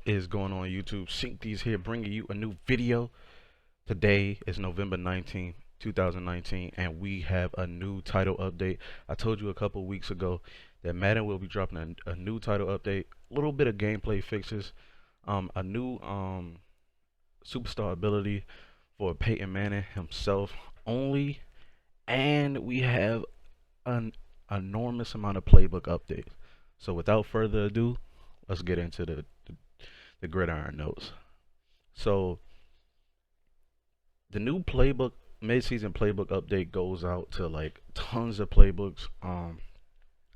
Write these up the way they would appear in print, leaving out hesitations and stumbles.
is going on YouTube? Sync's here bringing you a new video. Today is November 19th, 2019, and we have a new title update. I told you a couple weeks ago that Madden will be dropping a new title update, a little bit of gameplay fixes, a new superstar ability for Peyton Manning himself only, and we have an enormous amount of playbook updates. So without further ado, let's get into the gridiron notes. So the new playbook mid-season playbook update goes out to like tons of playbooks.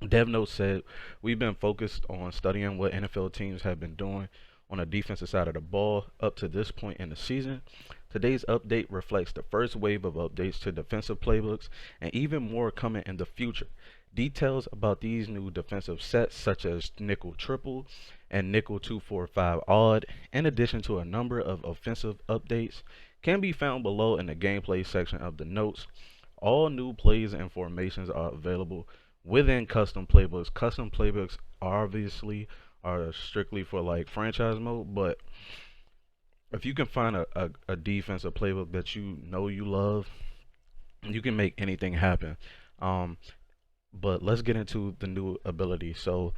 Dev Note said we've been focused on studying what NFL teams have been doing on the defensive side of the ball up to this point in the season. Today's update reflects the first wave of updates to defensive playbooks and even more coming in the future. Details about these new defensive sets such as nickel triple and nickel 2-4-5 odd, in addition to a number of offensive updates, can be found below in the gameplay section of the notes. All new plays and formations are available within custom playbooks. Custom playbooks obviously are strictly for like franchise mode, but if you can find a defensive playbook that you know you love, you can make anything happen. But let's get into the new ability. So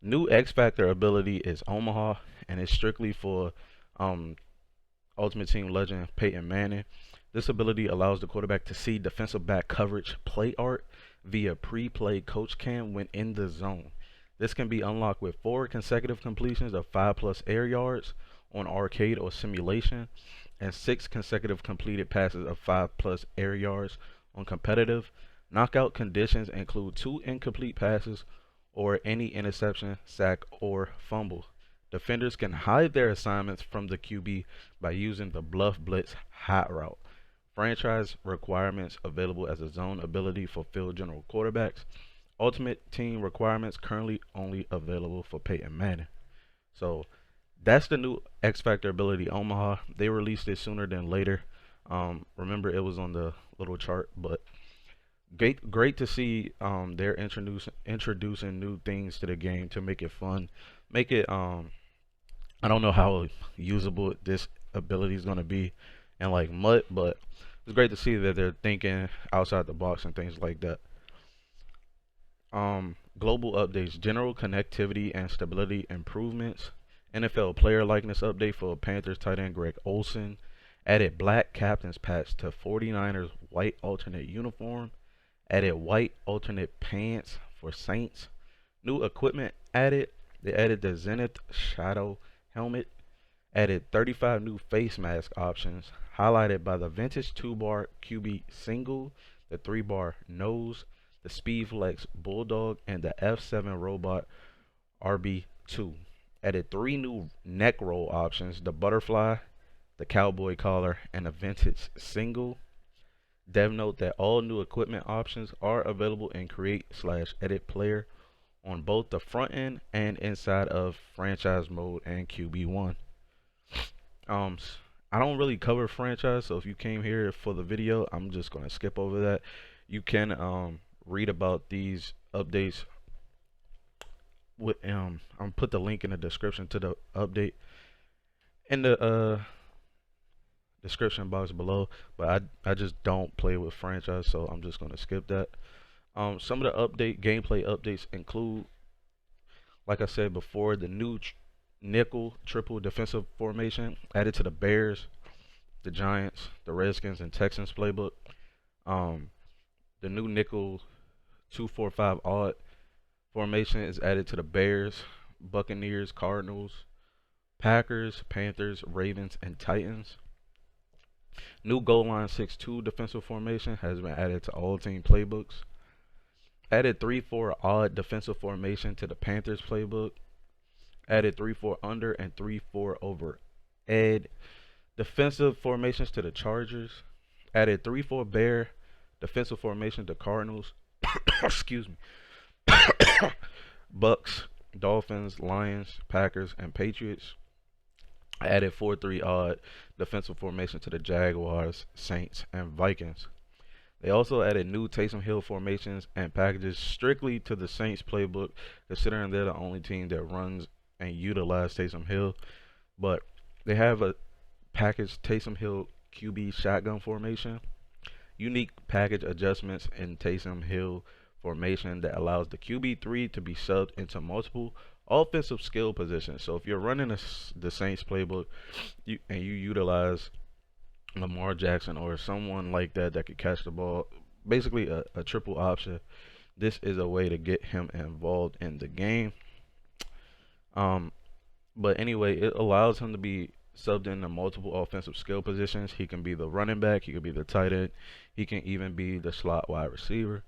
new X Factor ability is Omaha, and it's strictly for Ultimate Team legend Peyton Manning. This ability allows the quarterback to see defensive back coverage play art via pre-play coach cam when in the zone. This can be unlocked with 4 consecutive completions of 5+ air yards on arcade or simulation, and 6 consecutive completed passes of 5+ air yards on competitive. Knockout conditions include 2 incomplete passes or any interception, sack, or fumble. Defenders can hide their assignments from the QB by using the bluff blitz hot route. Franchise requirements available as a zone ability for field general quarterbacks. Ultimate team requirements currently only available for Peyton Manning. So that's the new X Factor ability Omaha. They released it sooner than later. Remember, it was on the little chart, but great to see they're introducing new things to the game to make it fun, make it I don't know how usable this ability is going to be and like MUT, but it's great to see that they're thinking outside the box and things like that. Global updates, general connectivity and stability improvements. NFL player likeness update for Panthers tight end Greg Olsen. Added black captain's patch to 49ers white alternate uniform. Added white alternate pants for Saints. New equipment added. They added the Zenith Shadow helmet. Added 35 new face mask options, highlighted by the vintage 2-bar QB single, the 3-bar nose, the Speedflex Bulldog, and the F7 Robot RB2. Added 3 new neck roll options, the butterfly, the cowboy collar, and a vintage single. Dev note that all new equipment options are available in create/edit player on both the front end and inside of franchise mode and QB1. I don't really cover franchise, so if you came here for the video, I'm just gonna skip over that. You can read about these updates with I'm put the link in the description to the update in the description box below, but I just don't play with franchise, so I'm just gonna skip that. Some of the gameplay updates include, like I said before, the new nickel triple defensive formation added to the Bears, the Giants, the Redskins, and Texans playbook. The new nickel 2-4-5 odd formation is added to the Bears, Buccaneers, Cardinals, Packers, Panthers, Ravens, and Titans. New goal line 6-2 defensive formation has been added to all team playbooks. Added 3-4 odd defensive formation to the Panthers playbook. Added 3-4 under and 3-4 over ed defensive formations to the Chargers. Added 3-4 bear defensive formation to Cardinals. Excuse me. Bucks, Dolphins, Lions, Packers, and Patriots. Added 4-3 odd defensive formation to the Jaguars, Saints, and Vikings. They also added new Taysom Hill formations and packages strictly to the Saints playbook, considering they're the only team that runs and utilizes Taysom Hill. But they have a package Taysom Hill QB shotgun formation, unique package adjustments in Taysom Hill formation that allows the QB3 to be subbed into multiple offensive skill positions. So if you're running the Saints playbook and you utilize Lamar Jackson or someone like that that could catch the ball, basically a triple option, this is a way to get him involved in the game. Um, but anyway, it allows him to be subbed into multiple offensive skill positions. He can be the running back, he can be the tight end, he can even be the slot wide receiver.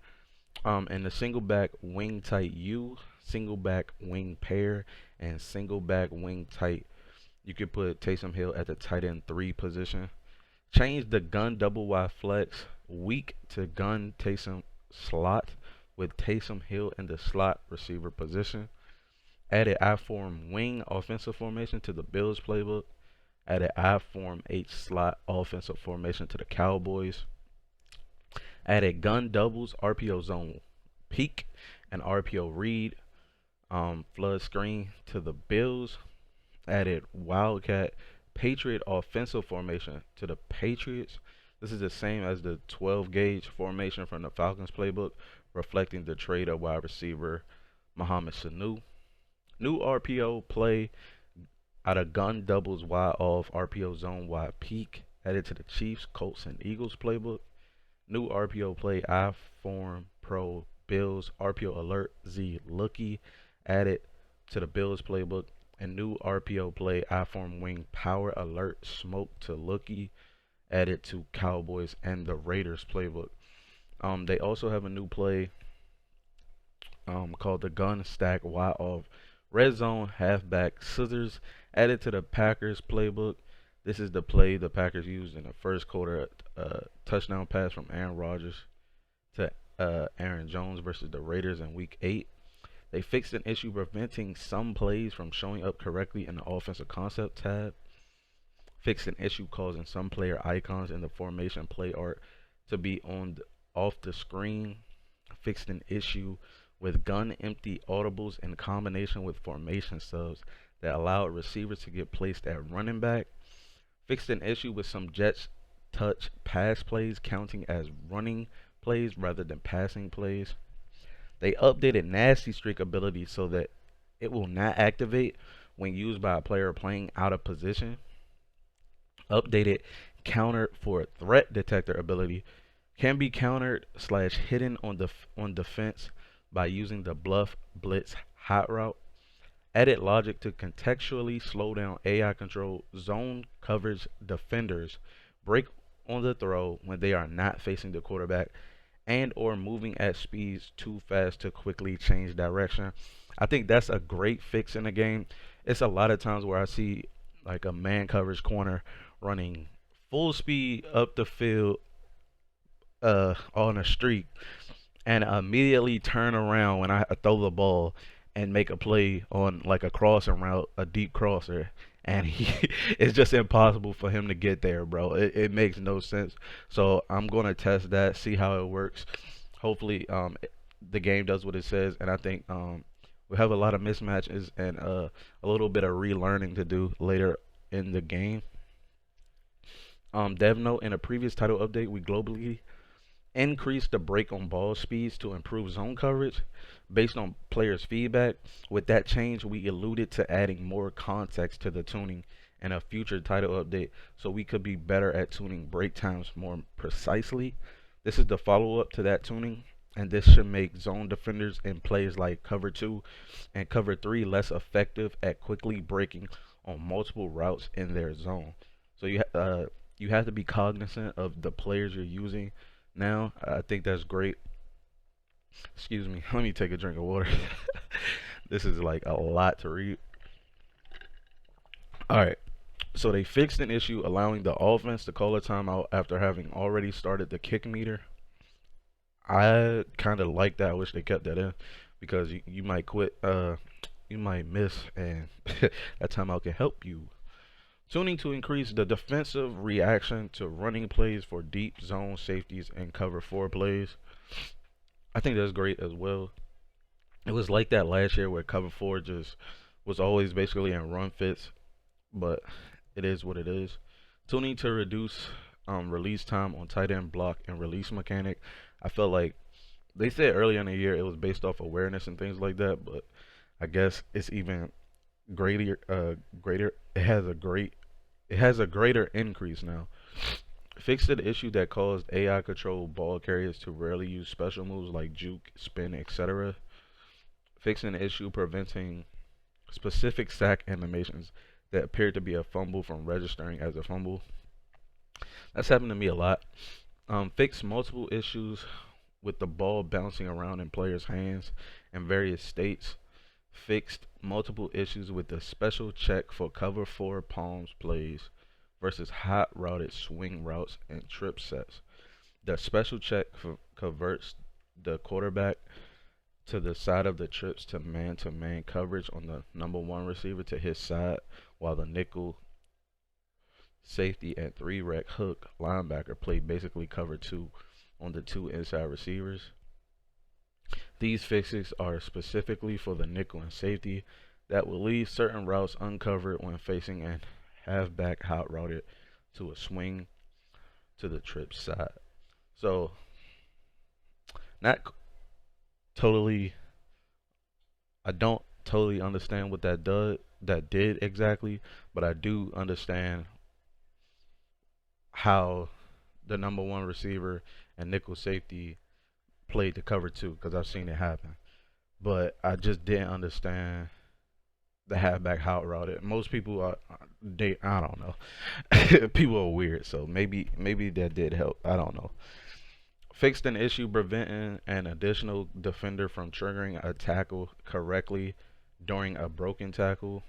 And the single back wing tight U, single back wing pair, and single back wing tight. You could put Taysom Hill at the tight end 3 position. Change the gun double Y flex weak to gun Taysom slot with Taysom Hill in the slot receiver position. Added I form wing offensive formation to the Bills playbook. Added I form H slot offensive formation to the Cowboys. Added gun doubles RPO zone peak and RPO read flood screen to the Bills. Added Wildcat Patriot offensive formation to the Patriots. This is the same as the 12 gauge formation from the Falcons playbook, reflecting the trade of wide receiver Mohamed Sanu. New RPO play out of gun doubles Y off RPO zone Y peak added to the Chiefs, Colts, and Eagles playbook. New RPO play I form pro Bills RPO alert Z looky added to the Bills playbook. And new RPO play I form wing power alert smoke to looky added to Cowboys and the Raiders playbook. They also have a new play called the gun stack Y off red zone halfback scissors added to the Packers playbook. This is the play the Packers used in the first quarter, touchdown pass from Aaron Rodgers to Aaron Jones versus the Raiders in Week 8. They fixed an issue preventing some plays from showing up correctly in the offensive concept tab. Fixed an issue causing some player icons in the formation play art to be off the screen. Fixed an issue with gun empty audibles in combination with formation subs that allowed receivers to get placed at running back. Fixed an issue with some Jets touch pass plays counting as running plays rather than passing plays. They updated nasty streak ability so that it will not activate when used by a player playing out of position. Updated counter for threat detector ability can be countered / hidden on defense by using the bluff blitz hot route. Added logic to contextually slow down AI control zone coverage defenders break on the throw when they are not facing the quarterback and or moving at speeds too fast to quickly change direction. I think that's a great fix in the game. It's a lot of times where I see like a man coverage corner running full speed up the field on a streak and immediately turn around when I throw the ball and make a play on like a crossing route, a deep crosser, and it's just impossible for him to get there, bro. It makes no sense. So I'm gonna test that, see how it works. Hopefully, the game does what it says, and I think we have a lot of mismatches and a little bit of relearning to do later in the game. Dev note: in a previous title update, we globally increase the break on ball speeds to improve zone coverage based on players' feedback. With that change, we alluded to adding more context to the tuning in a future title update so we could be better at tuning break times more precisely. This is the follow-up to that tuning, and this should make zone defenders in plays like cover 2 and cover 3 less effective at quickly breaking on multiple routes in their zone. So you have to be cognizant of the players you're using. Now, I think that's great. Excuse me, let me take a drink of water. This is like a lot to read. Alright, so they fixed an issue allowing the offense to call a timeout after having already started the kick meter. I kind of like that. I wish they kept that in because you might quit, you might miss, and that timeout can help you. Tuning to increase the defensive reaction to running plays for deep zone safeties and cover 4 plays. I think that's great as well. It was like that last year where cover 4 just was always basically in run fits but it is what it is. Tuning to reduce release time on tight end block and release mechanic. I felt like they said earlier in the year it was based off awareness and things like that, but I guess it's even greater. It has a greater increase now. Fixed the issue that caused AI controlled ball carriers to rarely use special moves like juke, spin, etc. Fixing the issue preventing specific sack animations that appeared to be a fumble from registering as a fumble. That's happened to me a lot. Fixed multiple issues with the ball bouncing around in players' hands in various states. Fixed multiple issues with the special check for cover four palms plays versus hot routed swing routes and trip sets. The special check converts the quarterback to the side of the trips to man coverage on the number one receiver to his side, while the nickel safety and three rec hook linebacker play basically cover two on the two inside receivers. These fixes are specifically for the nickel and safety that will leave certain routes uncovered when facing an halfback hot routed to a swing to the trip side. So, not totally, I don't totally understand what that did exactly, but I do understand how the number one receiver and nickel safety played the cover two because I've seen it happen. But I just didn't understand the halfback how it routed. Most people are they I don't know. People are weird, so maybe that did help. I don't know. Fixed an issue preventing an additional defender from triggering a tackle correctly during a broken tackle.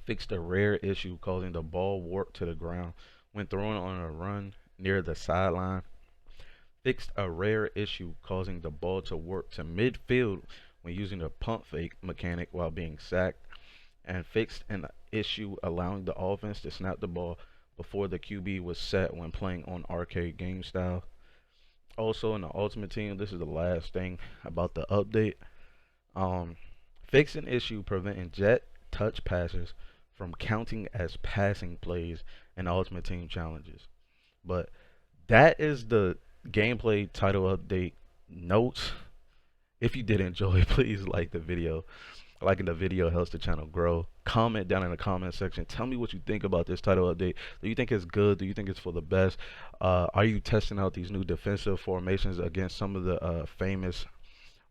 Fixed a rare issue causing the ball warp to the ground when thrown on a run near the sideline. Fixed a rare issue causing the ball to warp to midfield when using the pump fake mechanic while being sacked, and fixed an issue allowing the offense to snap the ball before the QB was set when playing on arcade game style. Also, in the Ultimate Team, this is the last thing about the update. Um, Fixed an issue preventing jet touch passes from counting as passing plays in Ultimate Team challenges. But that is the gameplay title update notes. If you did enjoy, please like the video. Liking the video helps the channel grow. Comment down in the comment section. Tell me what you think about this title update. Do you think it's good? Do you think it's for the best? Are you testing out these new defensive formations against some of the famous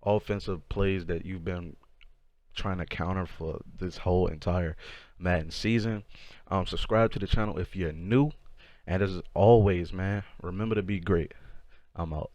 offensive plays that you've been trying to counter for this whole entire Madden season? Subscribe to the channel if you're new. And as always, man, remember to be great. I'm out.